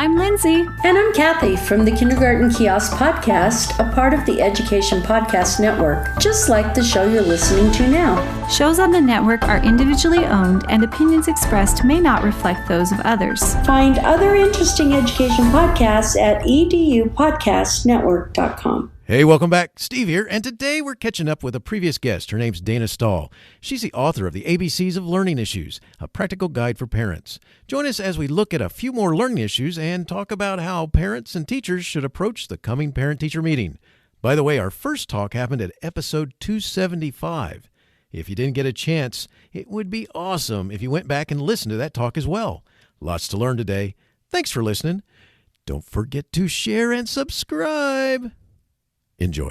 I'm Lindsay. And I'm Kathy from the Kindergarten Kiosk Podcast, a part of the Education Podcast Network, just like the show you're listening to now. Shows on the network are individually owned, and opinions expressed may not reflect those of others. Find other interesting education podcasts at edupodcastnetwork.com. Hey, welcome back. Steve here, and today we're catching up with a previous guest. Her name's Dana Stahl. She's the author of the ABCs of Learning Issues, a practical guide for parents. Join us as we look at a few more learning issues and talk about how parents and teachers should approach the coming parent-teacher meeting. By the way, our first talk happened at episode 275. If you didn't get a chance, it would be awesome if you went back and listened to that talk as well. Lots to learn today. Thanks for listening. Don't forget to share and subscribe. Enjoy.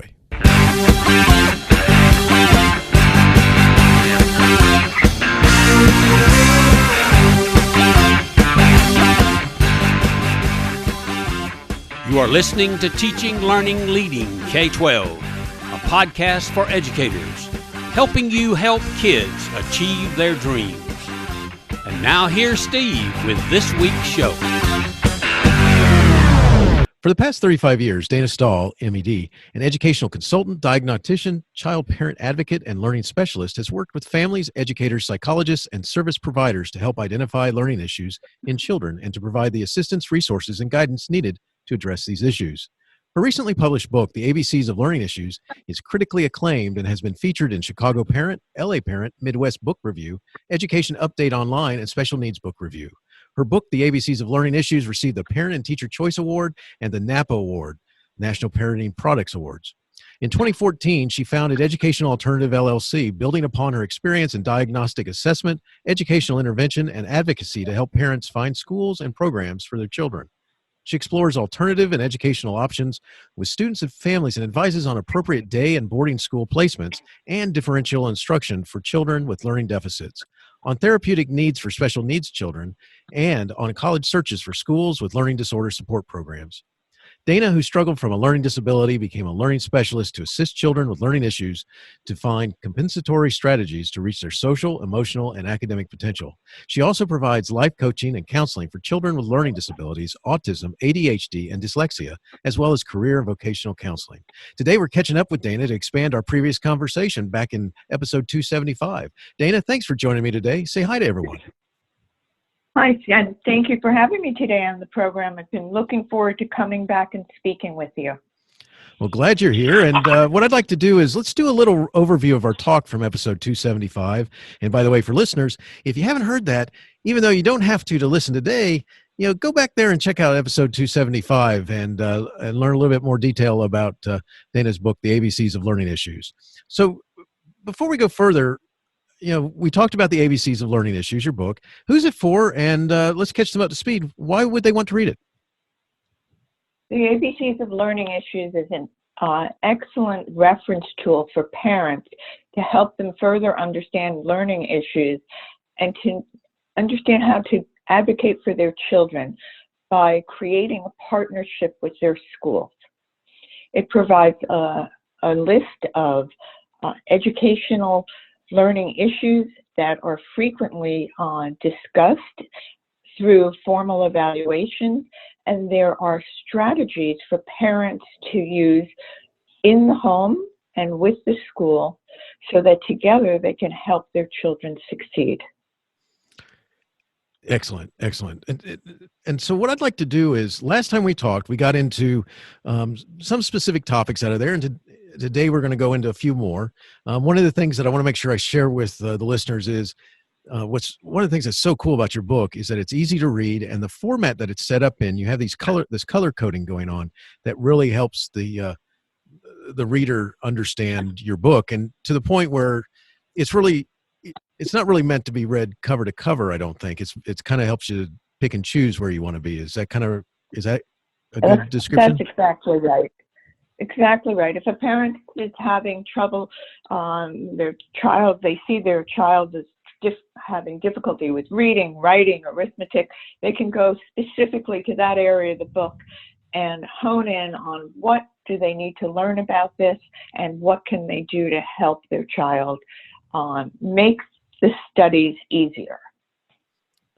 You are listening to Teaching, Learning, Leading K-12, a podcast for educators, helping you help kids achieve their dreams. And now here's Steve with this week's show. For the past 35 years, Dana Stahl, MED, an educational consultant, diagnostician, child parent advocate, and learning specialist, has worked with families, educators, psychologists, and service providers to help identify learning issues in children and to provide the assistance, resources, and guidance needed to address these issues. Her recently published book, The ABCs of Learning Issues, is critically acclaimed and has been featured in Chicago Parent, LA Parent, Midwest Book Review, Education Update Online, and Special Needs Book Review. Her book, The ABCs of Learning Issues, received the Parent and Teacher Choice Award and the NAPA Award, National Parenting Products Awards. In 2014, she founded Educational Alternative LLC, building upon her experience in diagnostic assessment, educational intervention, and advocacy to help parents find schools and programs for their children. She explores alternative and educational options with students and families and advises on appropriate day and boarding school placements and differential instruction for children with learning deficits, on therapeutic needs for special needs children, and on college searches for schools with learning disorder support programs. Dana, who struggled from a learning disability, became a learning specialist to assist children with learning issues to find compensatory strategies to reach their social, emotional, and academic potential. She also provides life coaching and counseling for children with learning disabilities, autism, ADHD, and dyslexia, as well as career and vocational counseling. Today, we're catching up with Dana to expand our previous conversation back in episode 275. Dana, thanks for joining me today. Say hi to everyone. Hi, and thank you for having me today on the program. I've been looking forward to coming back and speaking with you. Well, glad you're here. And what I'd like to do is let's do a little overview of our talk from episode 275. And by the way, for listeners, if you haven't heard that, even though you don't have to listen today, go back there and check out episode 275 and learn a little bit more detail about Dana's book, The ABCs of Learning Issues. So before we go further, we talked about the ABCs of Learning Issues, your book. Who's it for? And let's catch them up to speed. Why would they want to read it? The ABCs of Learning Issues is an excellent reference tool for parents to help them further understand learning issues and to understand how to advocate for their children by creating a partnership with their schools. It provides a list of educational learning issues that are frequently discussed through formal evaluations, and there are strategies for parents to use in the home and with the school so that together they can help their children succeed. Excellent. And so what I'd like to do is, last time we talked, we got into some specific topics out of there, and today we're going to go into a few more. One of the things that I want to make sure I share with the listeners is one of the things that's so cool about your book is that it's easy to read, and the format that it's set up in, you have this color coding going on that really helps the reader understand your book, and to the point where it's not really meant to be read cover to cover. I don't think it's kind of helps you pick and choose where you want to be. Is that a good description? That's exactly right. Exactly right. If a parent is having trouble, they see their child is having difficulty with reading, writing, arithmetic, they can go specifically to that area of the book and hone in on what do they need to learn about this and what can they do to help their child make the studies easier.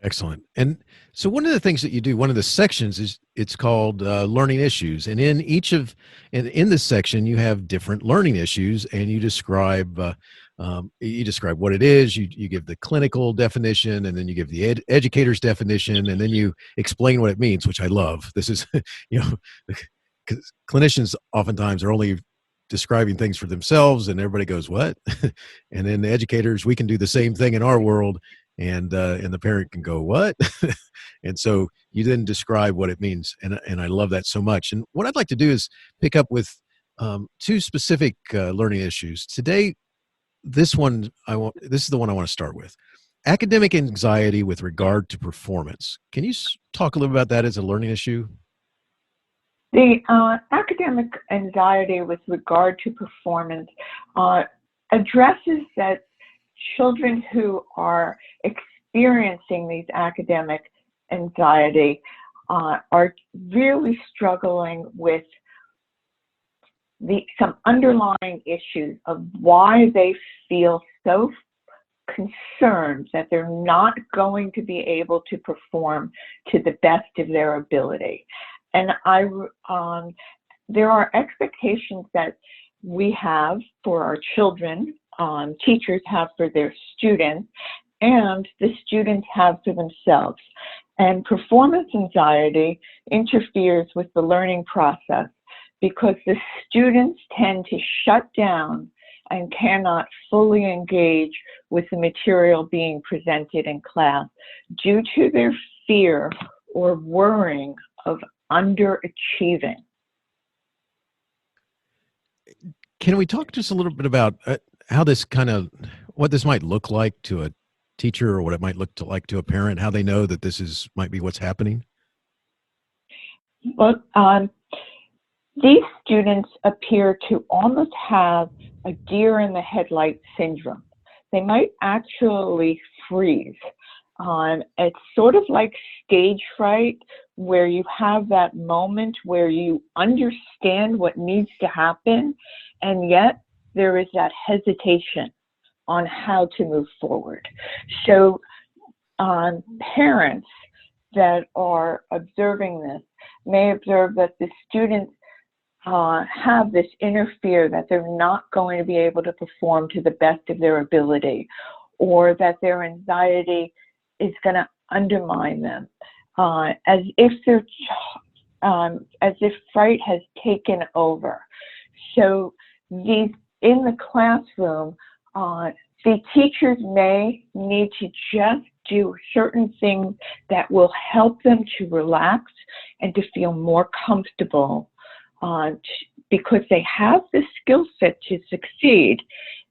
Excellent. And so one of the things that you do, one of the sections is it's called learning issues. And in this section, you have different learning issues and you describe what it is, you give the clinical definition, and then you give the educator's definition, and then you explain what it means, which I love. This is, you know, 'cause clinicians oftentimes are only describing things for themselves and everybody goes, what? And then the educators, we can do the same thing in our world. And the parent can go, what? And so you then describe what it means. And I love that so much. And what I'd like to do is pick up with two specific learning issues. Today, this is the one I want to start with. Academic anxiety with regard to performance. Can you talk a little about that as a learning issue? The academic anxiety with regard to performance addresses that children who are experiencing these academic anxiety are really struggling with some underlying issues of why they feel so concerned that they're not going to be able to perform to the best of their ability. And there are expectations that we have for our children, teachers have for their students, and the students have for themselves. And performance anxiety interferes with the learning process because the students tend to shut down and cannot fully engage with the material being presented in class due to their fear or worrying of underachieving. Can we talk just a little bit about how this what this might look like to a teacher, or what it might look like to a parent, how they know that might be what's happening? Well, these students appear to almost have a deer in the headlight syndrome. They might actually freeze. It's sort of like stage fright, where you have that moment where you understand what needs to happen, and yet there is that hesitation on how to move forward. So parents that are observing this may observe that the students have this inner fear that they're not going to be able to perform to the best of their ability, or that their anxiety is going to undermine them, as if fright has taken over. So in the classroom, the teachers may need to just do certain things that will help them to relax and to feel more comfortable, because they have the skill set to succeed.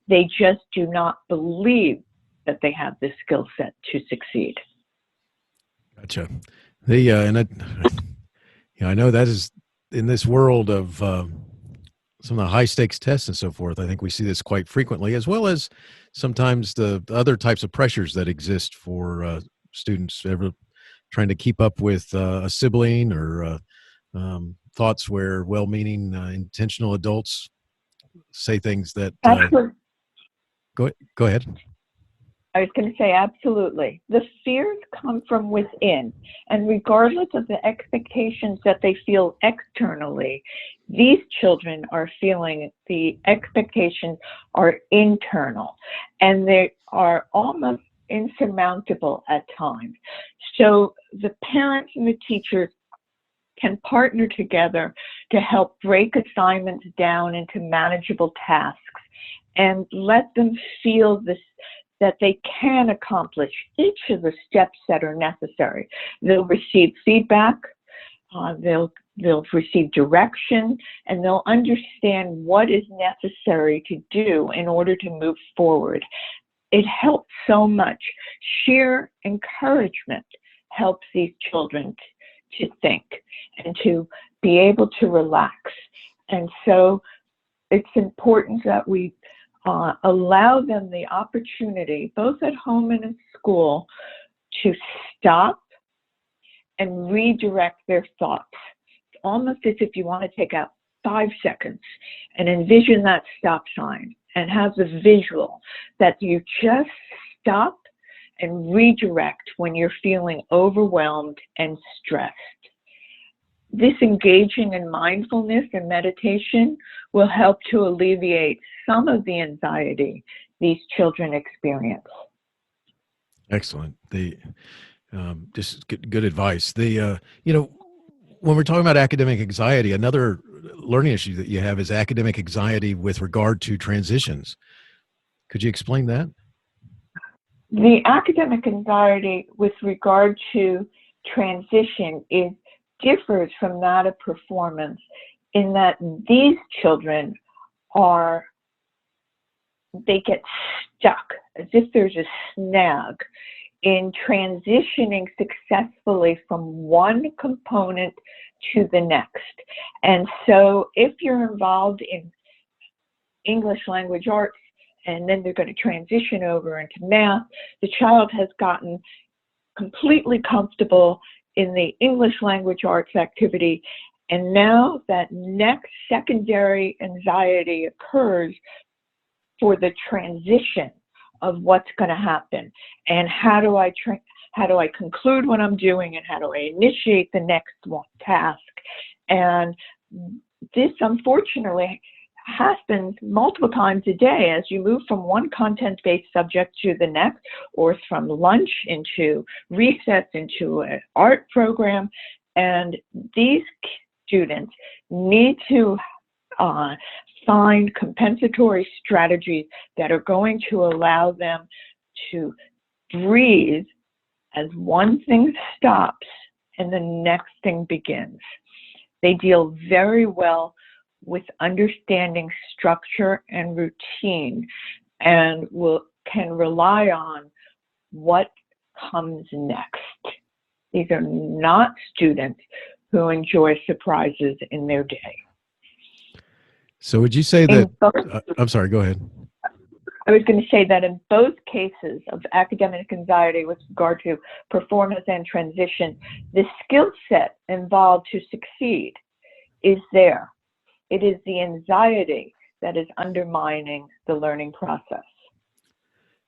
They just do not believe that they have the skill set to succeed. Gotcha. I know that is in this world of some of the high stakes tests and so forth. I think we see this quite frequently, as well as sometimes the other types of pressures that exist for students ever trying to keep up with a sibling, or thoughts where well-meaning, intentional adults say things that. Go ahead. I was going to say, absolutely. The fears come from within, and regardless of the expectations that they feel externally, these children are feeling the expectations are internal, and they are almost insurmountable at times. So the parents and the teachers can partner together to help break assignments down into manageable tasks and let them feel that they can accomplish each of the steps that are necessary. They'll receive feedback, they'll receive direction, and they'll understand what is necessary to do in order to move forward. It helps so much. Sheer encouragement helps these children to think and to be able to relax. And so it's important that we allow them the opportunity, both at home and in school, to stop and redirect their thoughts. It's almost as if you want to take out 5 seconds and envision that stop sign and have the visual that you just stop and redirect when you're feeling overwhelmed and stressed. This engaging in mindfulness and meditation will help to alleviate some of the anxiety these children experience. Excellent. Just good advice. When we're talking about academic anxiety, another learning issue that you have is academic anxiety with regard to transitions. Could you explain that? The academic anxiety with regard to transition differs from that of performance in that these children they get stuck as if there's a snag in transitioning successfully from one component to the next. And so if you're involved in English language arts and then they're going to transition over into math, the child has gotten completely comfortable in the English language arts activity, and now that next secondary anxiety occurs for the transition of what's going to happen, and how do I conclude what I'm doing, and how do I initiate the next task. And this unfortunately happens multiple times a day as you move from one content-based subject to the next, or from lunch into recess into an art program. And these students need to find compensatory strategies that are going to allow them to breathe as one thing stops and the next thing begins. They deal very well with understanding structure and routine, and can rely on what comes next. These are not students who enjoy surprises in their day. So would you say that, I'm sorry, go ahead. I was going to say that in both cases of academic anxiety with regard to performance and transition, the skill set involved to succeed is there. It is the anxiety that is undermining the learning process.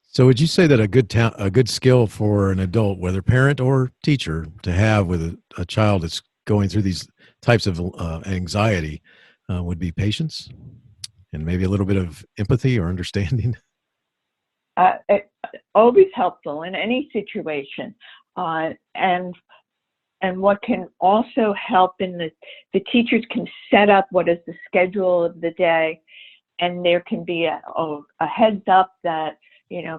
So would you say that a good skill for an adult, whether parent or teacher, to have with a child that's going through these types of anxiety would be patience and maybe a little bit of empathy or understanding? It's always helpful in any situation. And what can also help in the teachers can set up what is the schedule of the day, and there can be a heads up that,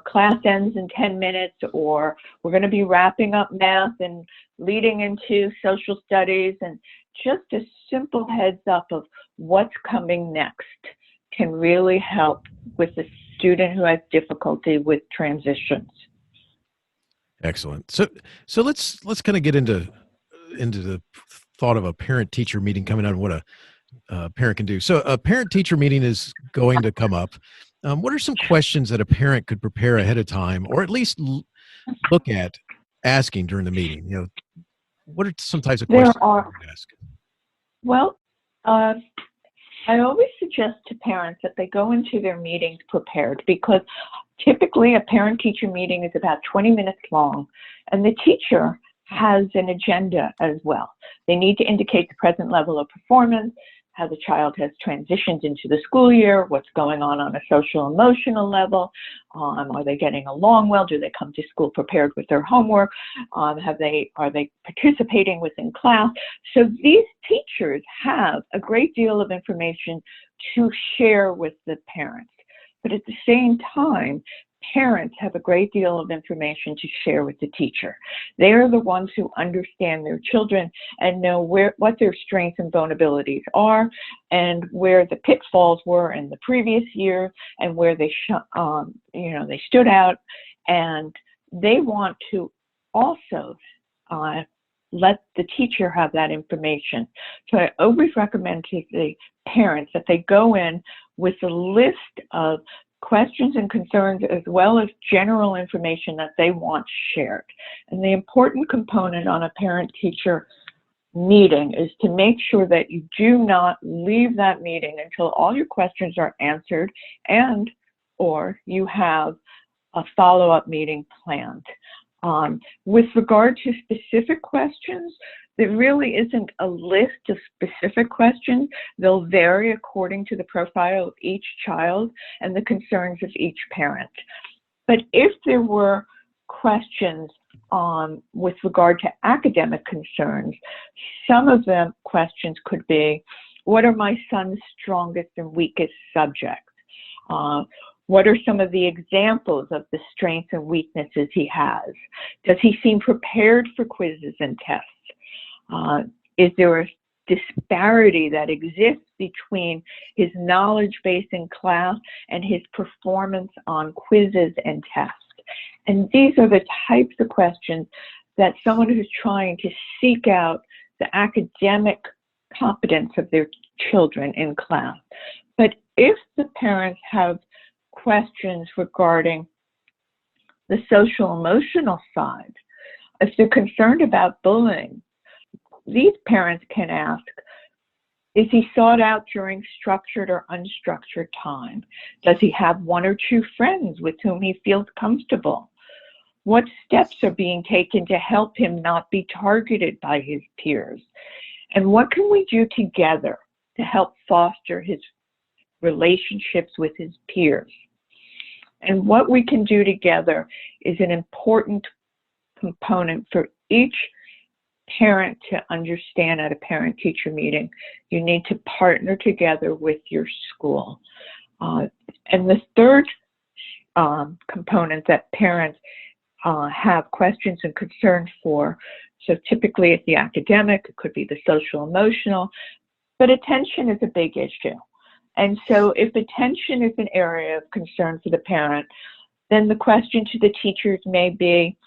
class ends in 10 minutes, or we're going to be wrapping up math and leading into social studies, and just a simple heads up of what's coming next can really help with the student who has difficulty with transitions. Excellent. So let's kind of get into the thought of a parent-teacher meeting coming out and what a parent can do. So a parent-teacher meeting is going to come up. What are some questions that a parent could prepare ahead of time, or at least look at asking during the meeting? What are some types of questions you would ask? Well, I always suggest to parents that they go into their meetings prepared, because typically a parent-teacher meeting is about 20 minutes long, and the teacher has an agenda as well. They need to indicate the present level of performance, how the child has transitioned into the school year, what's going on a social emotional level, are they getting along well, do they come to school prepared with their homework, are they participating within class. So these teachers have a great deal of information to share with the parents, but at the same time, parents have a great deal of information to share with the teacher. They are the ones who understand their children and know what their strengths and vulnerabilities are, and where the pitfalls were in the previous year, and where they stood out. And they want to also let the teacher have that information. So I always recommend to the parents that they go in with a list of questions and concerns, as well as general information that they want shared. And the important component on a parent-teacher meeting is to make sure that you do not leave that meeting until all your questions are answered, and or you have a follow-up meeting planned. With regard to specific questions, there really isn't a list of specific questions. They'll vary according to the profile of each child and the concerns of each parent. But if there were questions with regard to academic concerns, some of the questions could be, what are my son's strongest and weakest subjects? What are some of the examples of the strengths and weaknesses he has? Does he seem prepared for quizzes and tests? Is there a disparity that exists between his knowledge base in class and his performance on quizzes and tests? And these are the types of questions that someone who's trying to seek out the academic competence of their children in class. But if the parents have questions regarding the social emotional side, if they're concerned about bullying, these parents can ask, is he sought out during structured or unstructured time? Does he have one or two friends with whom he feels comfortable? What steps are being taken to help him not be targeted by his peers? And what can we do together to help foster his relationships with his peers? And what we can do together is an important component for each parent to understand at a parent-teacher meeting. You need to partner together with your school. And the third component that parents have questions and concerns for, so typically it's the academic, it could be the social emotional, but attention is a big issue. And so if attention is an area of concern for the parent, then the question to the teachers may be,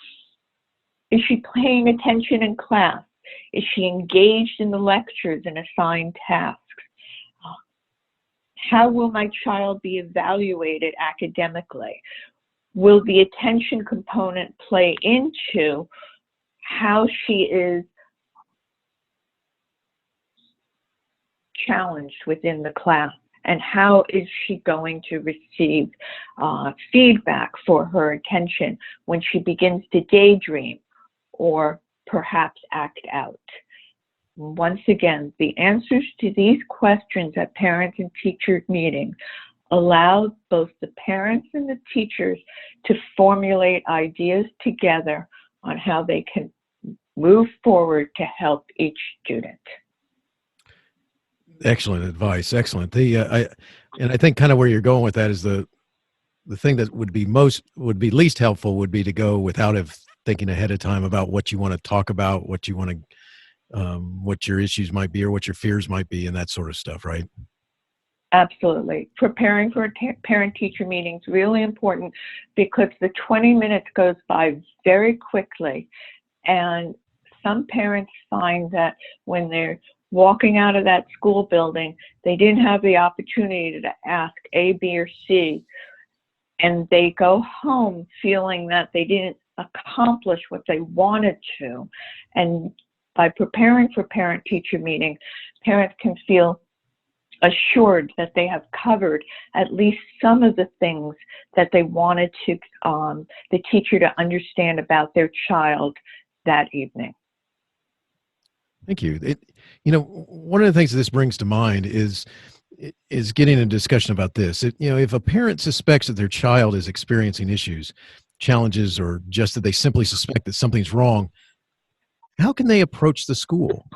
is she paying attention in class? Is she engaged in the lectures and assigned tasks? How will my child be evaluated academically? Will the attention component play into how she is challenged within the class? And how is she going to receive feedback for her attention when she begins to daydream or perhaps act out? Once again, the answers to these questions at parent and teacher meetings allow both the parents and the teachers to formulate ideas together on how they can move forward to help each student. Excellent advice. Excellent. I think kind of where you're going with that is the thing that would be least helpful would be to go without thinking ahead of time about what you want to talk about, what you want to, what your issues might be or what your fears might be and that sort of stuff, right? Absolutely. Preparing for a parent-teacher meeting is really important because the 20 minutes goes by very quickly. And some parents find that when they're walking out of that school building, they didn't have the opportunity to ask A, B, or C. And they go home feeling that they didn't accomplish what they wanted to. And by preparing for parent-teacher meetings, parents can feel assured that they have covered at least some of the things that they wanted to the teacher to understand about their child that evening. Thank you. One of the things this brings to mind is getting a discussion about this. If a parent suspects that their child is experiencing issues, challenges, or just that they simply suspect that something's wrong, how can they approach the school?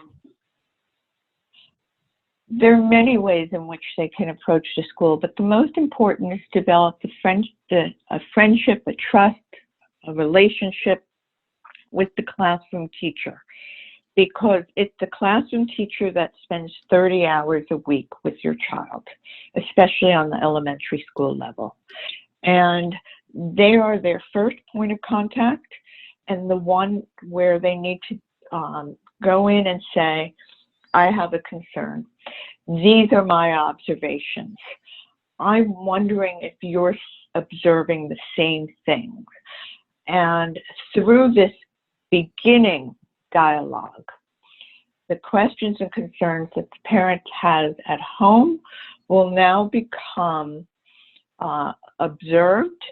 There are many ways in which they can approach the school, but the most important is to develop a friendship, a trust, a relationship with the classroom teacher. Because it's the classroom teacher that spends 30 hours a week with your child, especially on the elementary school level. And they are their first point of contact and the one where they need to go in and say, I have a concern. These are my observations. I'm wondering if you're observing the same things. And through this beginning dialogue, the questions and concerns that the parent has at home will now become observed,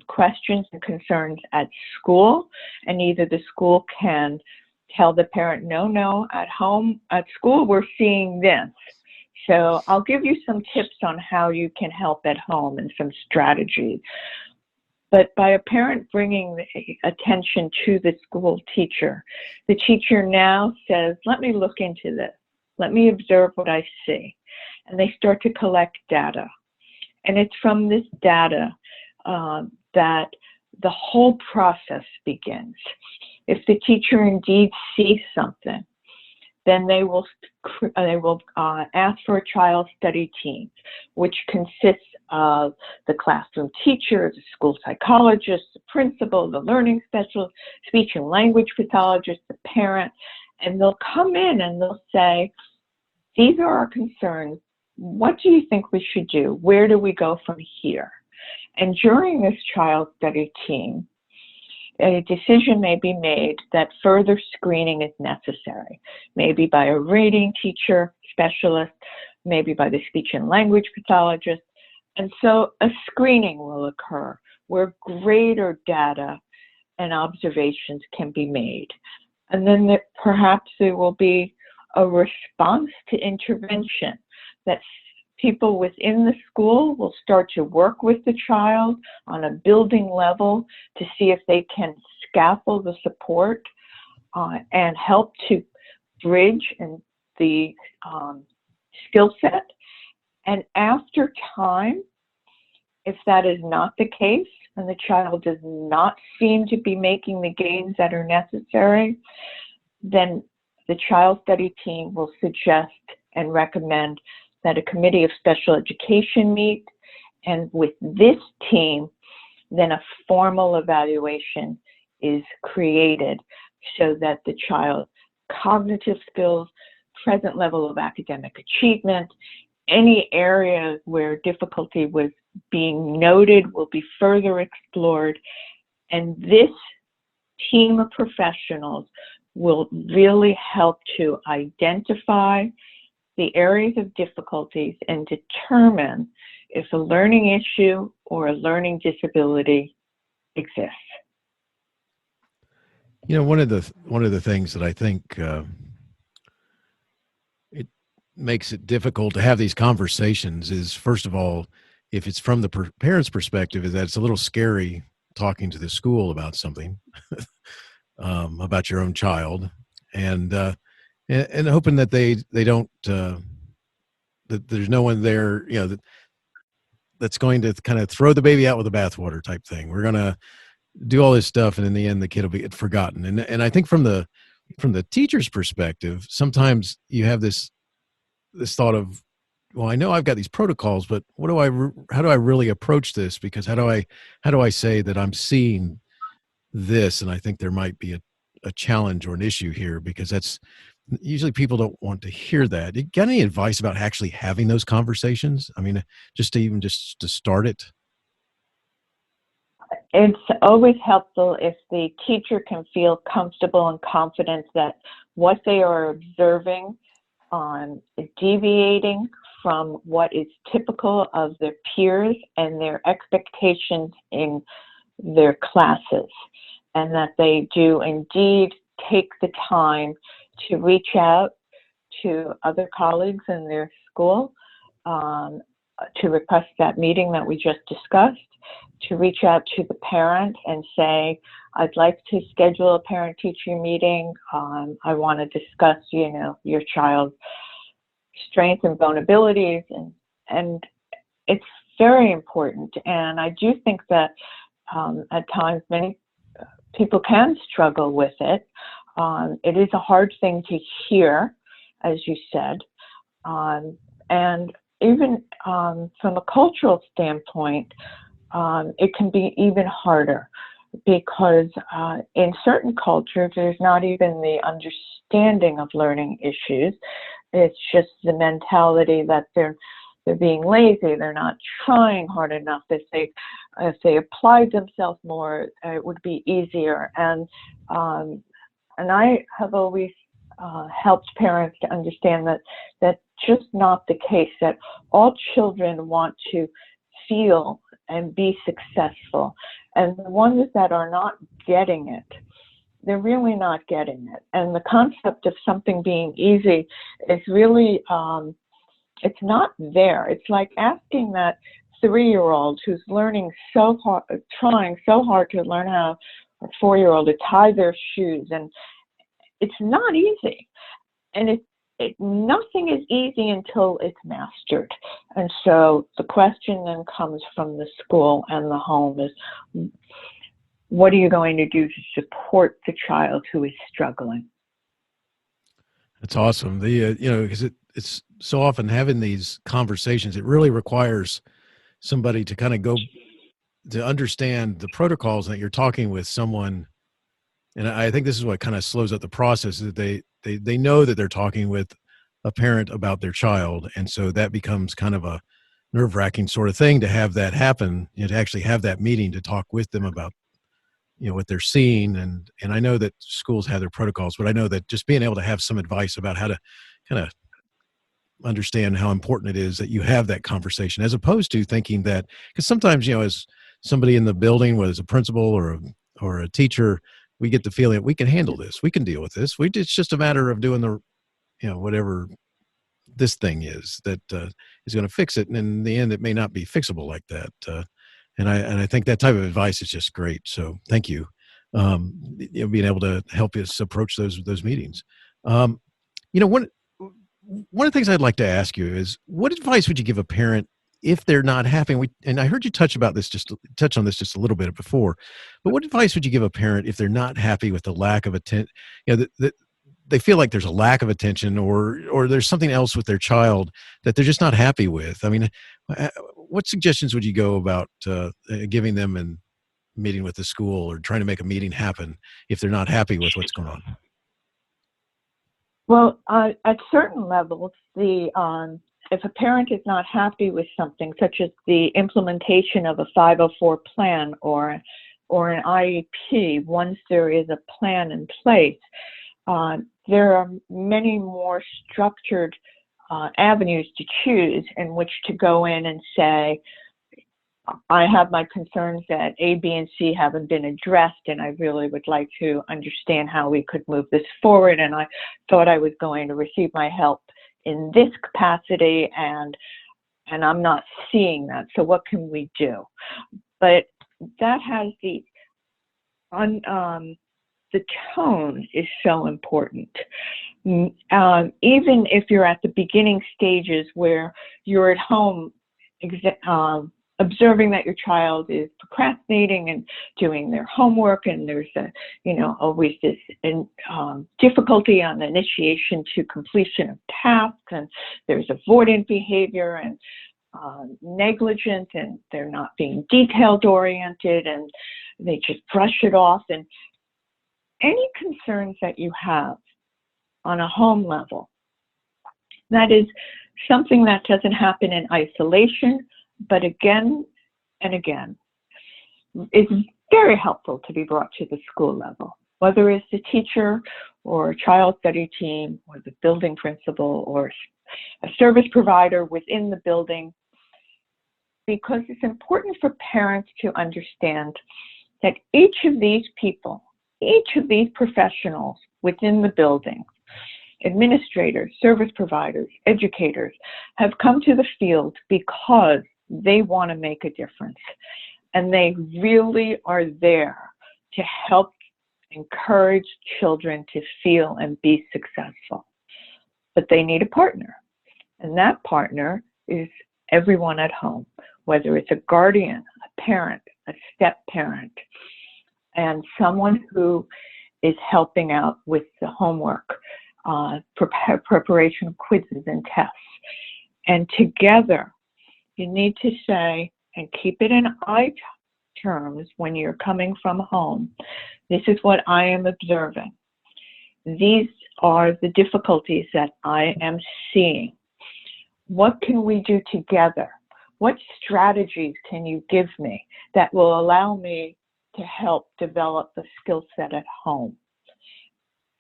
questions and concerns at school, and either the school can tell the parent, no, at home, at school, we're seeing this. So I'll give you some tips on how you can help at home and some strategies. But by a parent bringing attention to the school teacher, the teacher now says, let me look into this. Let me observe what I see. And they start to collect data. And it's from this data that the whole process begins. If the teacher indeed sees something, then they will ask for a child study team, which consists of the classroom teacher, the school psychologist, the principal, the learning specialist, speech and language pathologist, the parent, and they'll come in and they'll say, these are our concerns. What do you think we should do? Where do we go from here? And during this child study team, a decision may be made that further screening is necessary, maybe by a reading teacher, specialist, maybe by the speech and language pathologist. And so a screening will occur where greater data and observations can be made. And then perhaps there will be a response to intervention, that people within the school will start to work with the child on a building level to see if they can scaffold the support and help to bridge the skill set. And after time, if that is not the case and the child does not seem to be making the gains that are necessary, then the child study team will suggest and recommend that a committee of special education meet, and with this team, then a formal evaluation is created so that the child's cognitive skills, present level of academic achievement, any areas where difficulty was being noted will be further explored, and this team of professionals will really help to identify the areas of difficulties and determine if a learning issue or a learning disability exists. You know, one of the things that I think it makes it difficult to have these conversations is, first of all, if it's from the parent's perspective, is that it's a little scary talking to the school about something, about your own child, and hoping that they don't that there's no one there, you know, that's going to kind of throw the baby out with the bathwater type thing. We're gonna do all this stuff, and in the end, the kid will be forgotten. And I think from the teacher's perspective, sometimes you have this thought of, well, I know I've got these protocols, but how do I really approach this? Because how do I say that I'm seeing this? And I think there might be a challenge or an issue here, because that's usually people don't want to hear that. You got any advice about actually having those conversations? I mean, just to start it. It's always helpful if the teacher can feel comfortable and confident that what they are observing is deviating from what is typical of their peers and their expectations in their classes, and that they do indeed take the time to reach out to other colleagues in their school, to request that meeting that we just discussed, to reach out to the parent and say, I'd like to schedule a parent-teacher meeting. I want to discuss, your child's strengths and vulnerabilities, and it's very important. And I do think that at times many people can struggle with it. It is a hard thing to hear, as you said, and even from a cultural standpoint, it can be even harder, because in certain cultures, there's not even the understanding of learning issues. It's just the mentality that they're being lazy, they're not trying hard enough. If they applied themselves more, it would be easier. And I have always helped parents to understand that that's just not the case, that all children want to feel and be successful. And the ones that are not getting it, they're really not getting it. And the concept of something being easy is really, it's not there. It's like asking that 3-year-old who's learning so hard, trying so hard to learn how, or 4-year-old, to tie their shoes. And it's not easy. And nothing is easy until it's mastered. And so the question then comes from the school and the home is, what are you going to do to support the child who is struggling? That's awesome. Because it's so often having these conversations, it really requires somebody to kind of go to understand the protocols that you're talking with someone. And I think this is what kind of slows up the process, is that they know that they're talking with a parent about their child. And so that becomes kind of a nerve-wracking sort of thing to have that happen, to actually have that meeting to talk with them about, what they're seeing. And I know that schools have their protocols, but I know that just being able to have some advice about how to kind of understand how important it is that you have that conversation, as opposed to thinking that, because sometimes, as somebody in the building, whether it's a principal or a teacher, we get the feeling that we can handle this, we can deal with this. It's just a matter of doing the, whatever this thing is that is going to fix it. And in the end, it may not be fixable like that. And I think that type of advice is just great. So thank you. Being able to help us approach those meetings. One of the things I'd like to ask you is, what advice would you give a parent if they're not happy? And I heard you touch on this just a little bit before, but what advice would you give a parent if they're not happy with the lack of attention? They feel like there's a lack of attention, or there's something else with their child that they're just not happy with. I mean, what suggestions would you go about giving them and meeting with the school, or trying to make a meeting happen if they're not happy with what's going on? Well, at certain levels, if a parent is not happy with something, such as the implementation of a 504 plan or an IEP, once there is a plan in place, there are many more structured avenues to choose in which to go in and say, I have my concerns that A, B, and C haven't been addressed, and I really would like to understand how we could move this forward. And I thought I was going to receive my help in this capacity, and I'm not seeing that. So what can we do? But that has the tone is so important. Even if you're at the beginning stages where you're at home observing that your child is procrastinating and doing their homework, and there's always this difficulty on the initiation to completion of tasks, and there's avoidant behavior and negligent, and they're not being detailed oriented, and they just brush it off. And any concerns that you have on a home level, that is something that doesn't happen in isolation, but again and again, it's very helpful to be brought to the school level, whether it's the teacher or a child study team or the building principal or a service provider within the building, because it's important for parents to understand that each of these people, each of these professionals within the building, administrators, service providers, educators, have come to the field because they want to make a difference. And they really are there to help encourage children to feel and be successful. But they need a partner. And that partner is everyone at home, whether it's a guardian, a parent, a step-parent, and someone who is helping out with the homework, preparation of quizzes and tests. And together, you need to say, and keep it in I terms when you're coming from home, this is what I am observing. These are the difficulties that I am seeing. What can we do together? What strategies can you give me that will allow me to help develop the skill set at home?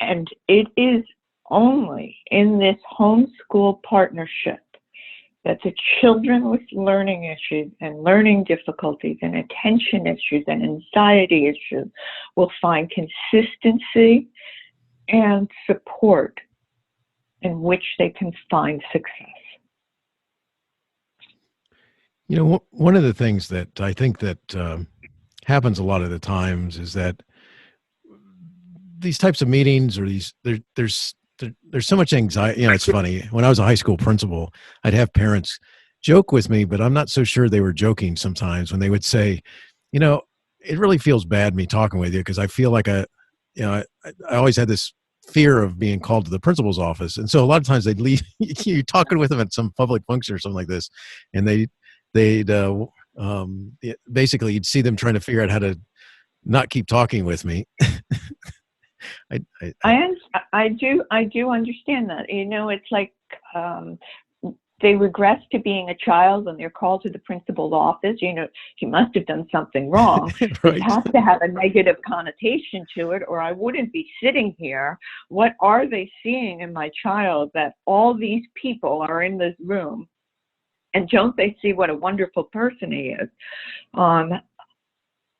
And it is only in this homeschool partnership that the children with learning issues and learning difficulties and attention issues and anxiety issues will find consistency and support in which they can find success. You know, one of the things that I think that happens a lot of the times is that these types of meetings or there's so much anxiety. You know, it's funny. When I was a high school principal, I'd have parents joke with me, but I'm not so sure they were joking sometimes when they would say, you know, it really feels bad me talking with you because I feel like I always had this fear of being called to the principal's office. And so a lot of times they'd leave you talking with them at some public function or something like this. And they'd basically you'd see them trying to figure out how to not keep talking with me. I do understand that. You know, it's like they regress to being a child when they're called to the principal's office. You know, he must have done something wrong. Right. It has to have a negative connotation to it, or I wouldn't be sitting here. What are they seeing in my child that all these people are in this room? And don't they see what a wonderful person he is? I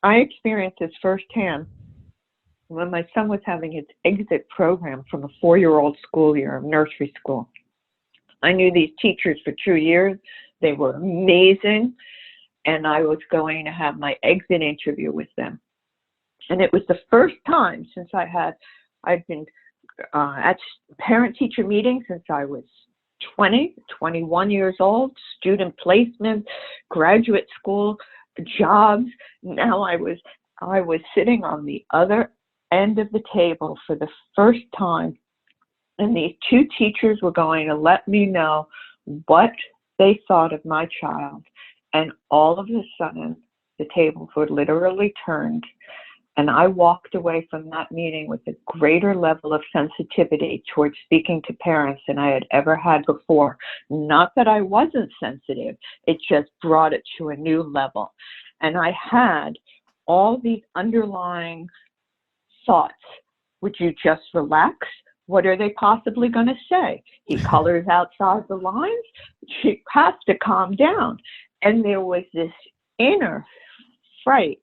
experienced this firsthand when my son was having his exit program from a 4-year-old school year of nursery school. I knew these teachers for 2 years. They were amazing. And I was going to have my exit interview with them. And it was the first time since I'd been at parent-teacher meetings since I was 21 years old, student placement, graduate school, jobs. Now I was sitting on the other end of the table for the first time, and these two teachers were going to let me know what they thought of my child. And all of a sudden, the tables were literally turned, and I walked away from that meeting with a greater level of sensitivity towards speaking to parents than I had ever had before. Not that I wasn't sensitive, it just brought it to a new level. And I had all these underlying thoughts. Would you just relax? What are they possibly going to say? He colors outside the lines. She has to calm down. And there was this inner fright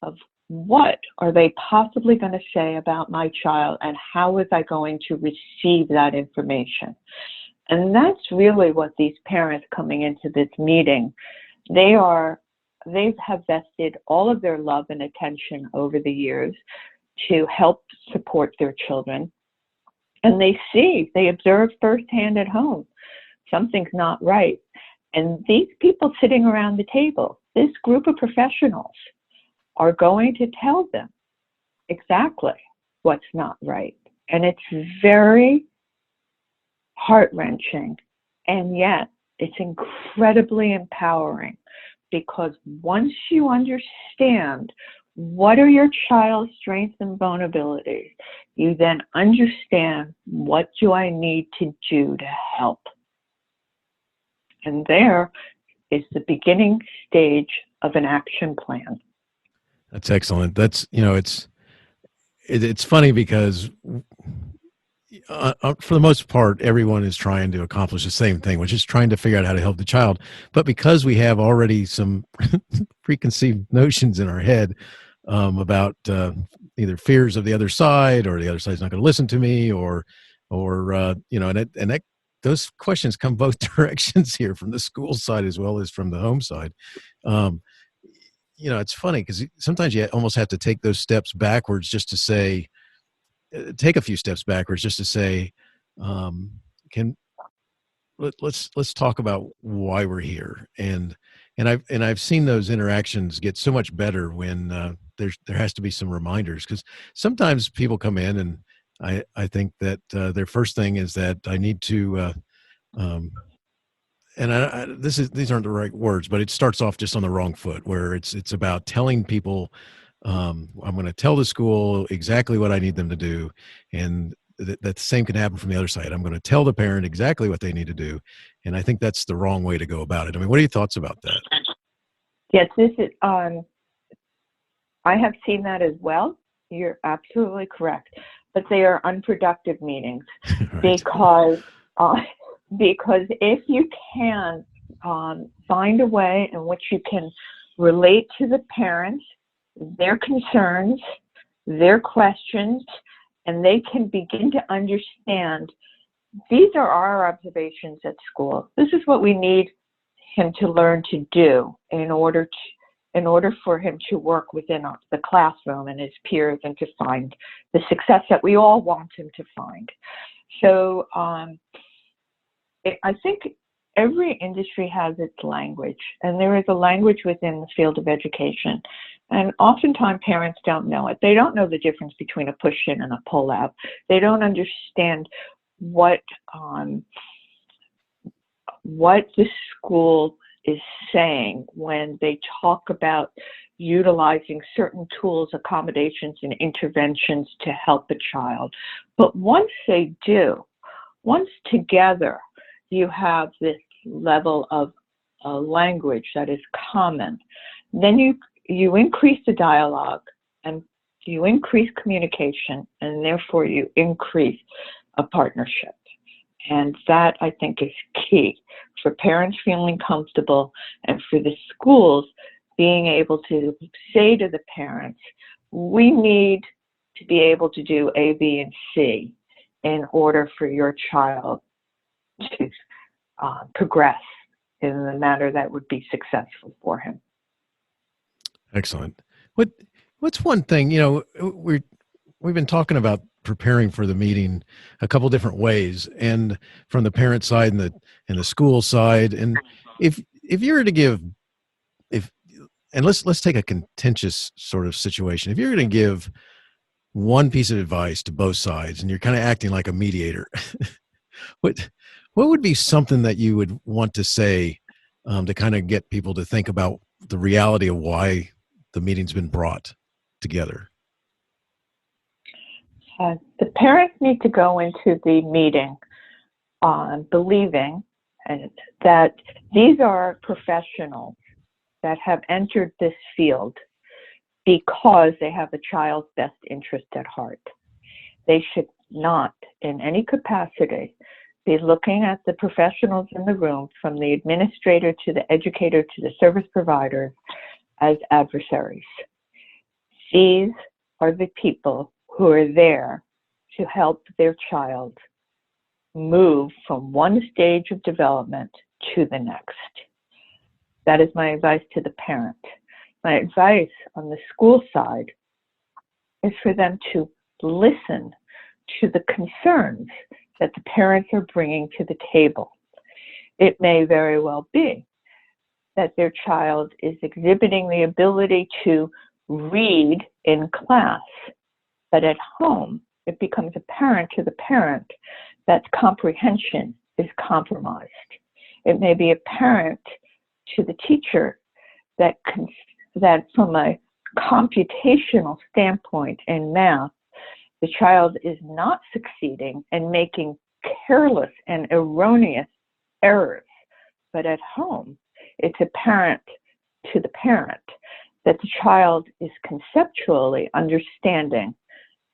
of, what are they possibly going to say about my child, and how was I going to receive that information? And that's really what these parents coming into this meeting, they have vested all of their love and attention over the years to help support their children. And they observe firsthand at home, something's not right. And these people sitting around the table, this group of professionals, are going to tell them exactly what's not right. And it's very heart-wrenching, and yet it's incredibly empowering, because once you understand what are your child's strengths and vulnerabilities, you then understand, what do I need to do to help? And there is the beginning stage of an action plan. That's excellent. That's, you know, it's funny because for the most part, everyone is trying to accomplish the same thing, which is trying to figure out how to help the child. But because we have already some preconceived notions in our head about either fears of the other side, or the other side's not going to listen to me, or you know, and those questions come both directions here, from the school side as well as from the home side. You know, it's funny because sometimes you almost have to take those steps backwards just to say, take a few steps backwards just to say, let's talk about why we're here. And I've seen those interactions get so much better when there has to be some reminders, because sometimes people come in and I think that their first thing is that I need to and these aren't the right words, but it starts off just on the wrong foot, where it's about telling people, I'm going to tell the school exactly what I need them to do. And that the same can happen from the other side. I'm going to tell the parent exactly what they need to do. And I think that's the wrong way to go about it. I mean, what are your thoughts about that? Yes, this is, I have seen that as well. You're absolutely correct. But they are unproductive meetings. Right. Because if you can find a way in which you can relate to the parents, their concerns, their questions, and they can begin to understand these are our observations at school. This is what we need him to learn to do in order for him to work within the classroom and his peers and to find the success that we all want him to find. So I think every industry has its language, and there is a language within the field of education. And oftentimes parents don't know it. They don't know the difference between a push-in and a pull-out. They don't understand what the school is saying when they talk about utilizing certain tools, accommodations, and interventions to help a child. But once they do, once together you have this level of language that is common, then you increase the dialogue and you increase communication, and therefore you increase a partnership. And that, I think, is key for parents feeling comfortable and for the schools being able to say to the parents, we need to be able to do A, B, and C in order for your child to progress in the manner that would be successful for him. Excellent. What's one thing, we've been talking about preparing for the meeting a couple different ways, and from the parent side and the school side. And if you were to give, let's take a contentious sort of situation. If you're going to give one piece of advice to both sides, and you're kind of acting like a mediator, what would be something that you would want to say to kind of get people to think about the reality of why the meeting's been brought together? The parents need to go into the meeting believing that these are professionals that have entered this field because they have the child's best interest at heart. They should not, in any capacity, be looking at the professionals in the room, from the administrator to the educator to the service provider, as adversaries. These are the people who are there to help their child move from one stage of development to the next. That is my advice to the parent. My advice on the school side is for them to listen to the concerns that the parents are bringing to the table. It may very well be that their child is exhibiting the ability to read in class, but at home it becomes apparent to the parent that comprehension is compromised. It may be apparent to the teacher that from a computational standpoint in math, the child is not succeeding and making careless and erroneous errors. But at home, it's apparent to the parent that the child is conceptually understanding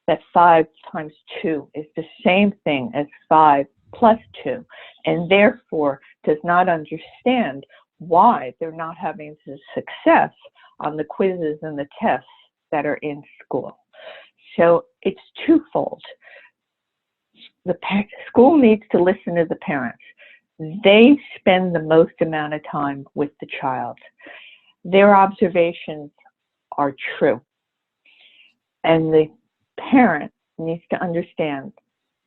that 5 times 2 is the same thing as 5 plus 2, and therefore does not understand why they're not having the success on the quizzes and the tests that are in school. So it's twofold. The school needs to listen to the parents. They spend the most amount of time with the child. Their observations are true. And the parent needs to understand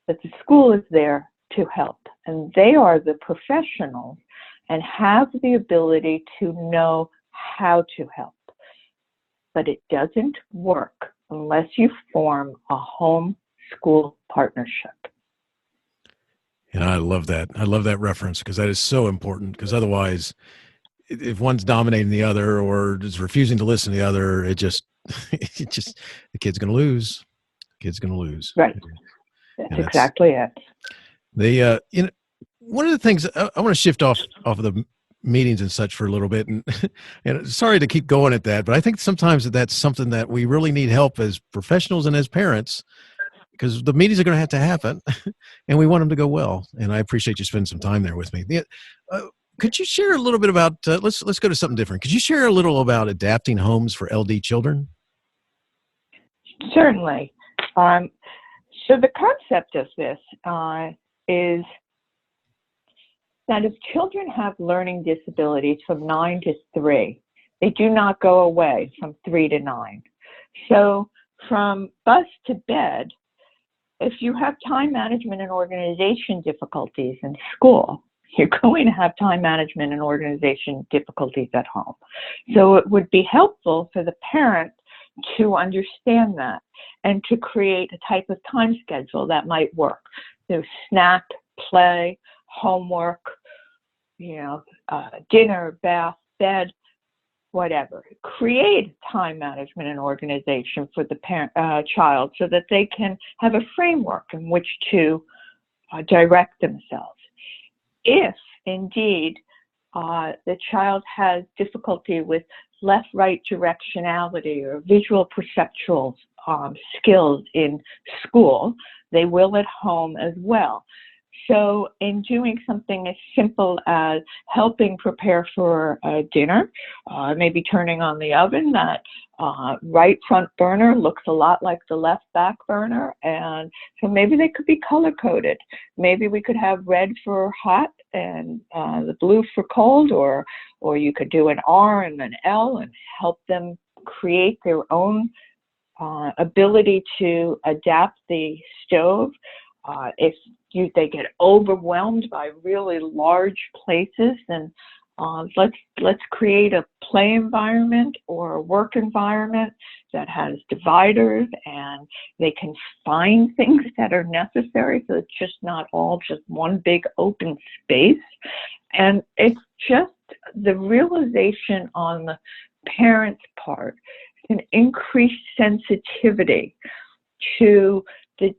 that the school is there to help. And they are the professionals and have the ability to know how to help. But it doesn't work unless you form a home-school partnership. And I love that. I love that reference, because that is so important, because otherwise, if one's dominating the other or is refusing to listen to the other, the kid's going to lose. The kid's going to lose. Right. That's exactly it. One of the things I want to shift off of the meetings and such for a little bit, and sorry to keep going at that, but I think sometimes that's something that we really need help as professionals and as parents, because the meetings are going to have to happen and we want them to go well. And I appreciate you spending some time there with me. Could you share a little bit about, let's go to something different. Could you share a little about adapting homes for LD children? Certainly. So the concept of this is that if children have learning disabilities from 9 to 3, they do not go away from 3 to 9. So from bus to bed, if you have time management and organization difficulties in school, you're going to have time management and organization difficulties at home. So it would be helpful for the parent to understand that and to create a type of time schedule that might work. Snack, play, homework, dinner, bath, bed, whatever. Create time management and organization for the child so that they can have a framework in which to direct themselves. If indeed the child has difficulty with left-right directionality or visual perceptual skills in school, they will at home as well. So in doing something as simple as helping prepare for dinner, maybe turning on the oven, that right front burner looks a lot like the left back burner, and so maybe they could be color-coded. Maybe we could have red for hot and the blue for cold, or you could do an R and an L and help them create their own ability to adapt the stove. If they get overwhelmed by really large places, then let's create a play environment or a work environment that has dividers, and they can find things that are necessary, so it's just not all just one big open space. And it's just the realization on the parent's part, an increased sensitivity to the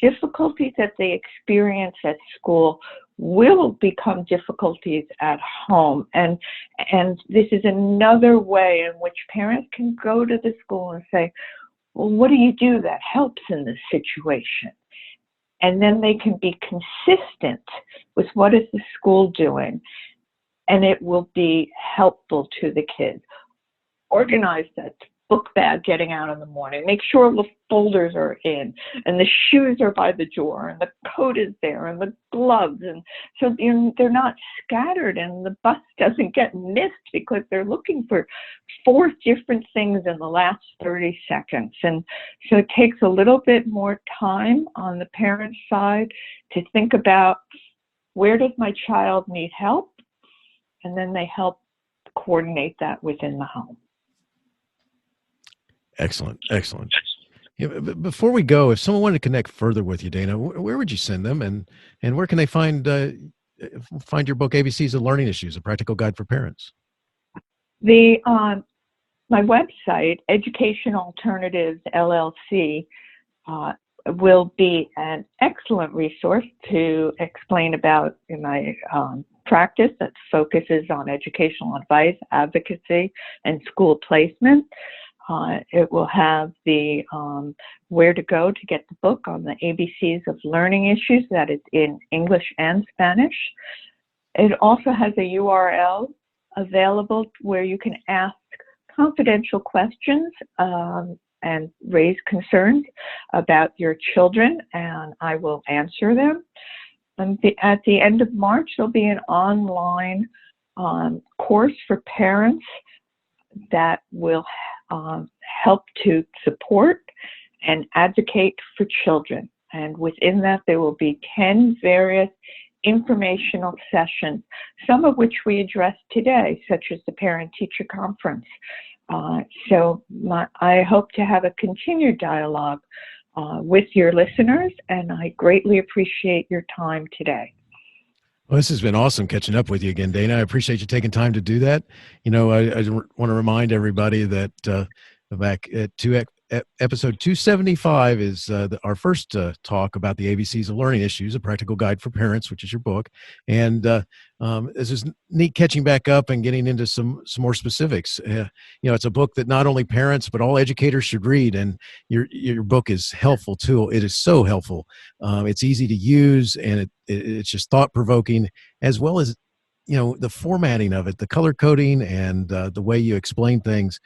difficulties that they experience at school will become difficulties at home. And this is another way in which parents can go to the school and say, well, what do you do that helps in this situation? And then they can be consistent with what is the school doing, and it will be helpful to the kids. Organize that book bag getting out in the morning. Make sure the folders are in, and the shoes are by the door, and the coat is there, and the gloves, and so they're not scattered, and the bus doesn't get missed because they're looking for 4 different things in the last 30 seconds. And so it takes a little bit more time on the parent side to think about, where does my child need help? And then they help coordinate that within the home. Excellent. Before we go, if someone wanted to connect further with you, Dana, where would you send them, and where can they find your book, ABCs of Learning Issues, A Practical Guide for Parents? My website, Education Alternatives LLC, will be an excellent resource to explain about in my practice that focuses on educational advice, advocacy, and school placement. It will have the where to go to get the book on the ABCs of Learning Issues, that is in English and Spanish. It also has a URL available where you can ask confidential questions and raise concerns about your children, and I will answer them. And at the end of March, there'll be an online course for parents that will help to support and advocate for children. And within that, there will be 10 various informational sessions, some of which we addressed today, such as the Parent-Teacher Conference. I hope to have a continued dialogue with your listeners, and I greatly appreciate your time today. Well, this has been awesome catching up with you again, Dana. I appreciate you taking time to do that. I want to remind everybody that back at episode 275 is our first talk about the ABCs of Learning Issues, A Practical Guide for Parents, which is your book. And this is neat catching back up and getting into some more specifics. It's a book that not only parents, but all educators should read. And your book is helpful too. It is so helpful. It's easy to use, and it's just thought-provoking, as well as the formatting of it, the color coding, and the way you explain things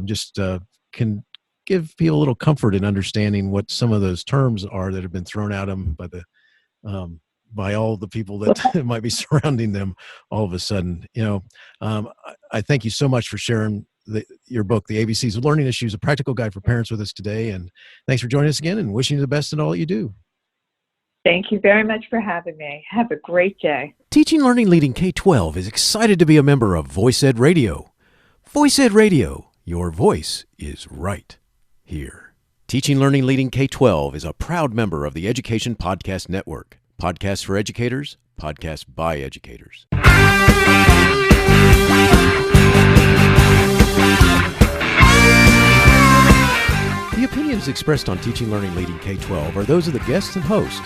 just can give people a little comfort in understanding what some of those terms are that have been thrown at them by all the people that might be surrounding them all of a sudden. I thank you so much for sharing your book, The ABCs of Learning Issues, a practical guide for parents, with us today. And thanks for joining us again, and wishing you the best in all that you do. Thank you very much for having me. Have a great day. Teaching Learning Leading K-12 is excited to be a member of Voice Ed Radio. Voice Ed Radio, your voice is right here. Teaching Learning Leading K-12 is a proud member of the Education Podcast Network. Podcasts for educators, podcasts by educators. The opinions expressed on Teaching Learning Leading K-12 are those of the guests and host.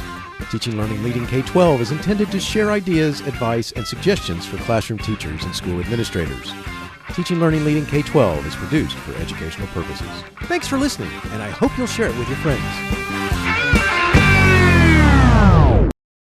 Teaching Learning Leading K-12 is intended to share ideas, advice, and suggestions for classroom teachers and school administrators. Teaching Learning Leading K-12 is produced for educational purposes. Thanks for listening, and I hope you'll share it with your friends.